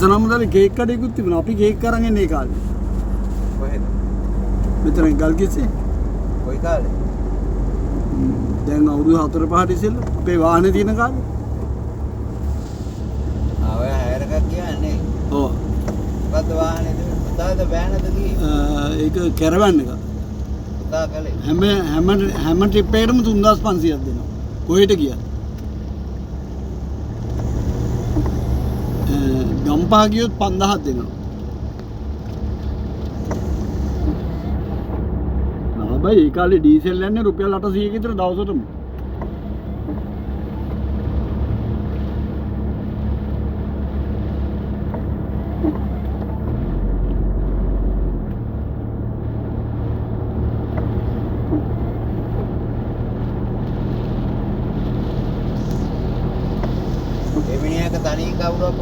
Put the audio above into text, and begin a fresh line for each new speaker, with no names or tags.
රතනමුදලේ cake කඩේකුත් තිබුණා. අපි cake අරන් එන්නේ ඒ කාලේ.
කොහෙද?
මෙතන ගල්කිස්සේ.
කොයි කාලේ?
දැන් අවුරුදු 4-5 ඉස්සෙල්ලා අපේ වාහනේ තියෙන කාලේ.
ඔය හැරක කියන්නේ.
ඔව්.
මොකද්ද වාහනේද? පුතාද බෑනද ගියේ?
ඒක කැරවැන් එක.
පුතා කලේ.
හැම ට්‍රිප් එකකටම 3500ක් දෙනවා. කොහෙට ගියා? ගම්පහ ගියොත් 5000ක් දෙනවා. බයි ඒ කාලේ ඩීසල් යන්නේ රුපියල් 800 කට දවසටම.
එමිනියක තනියෙන් කවුරුවක්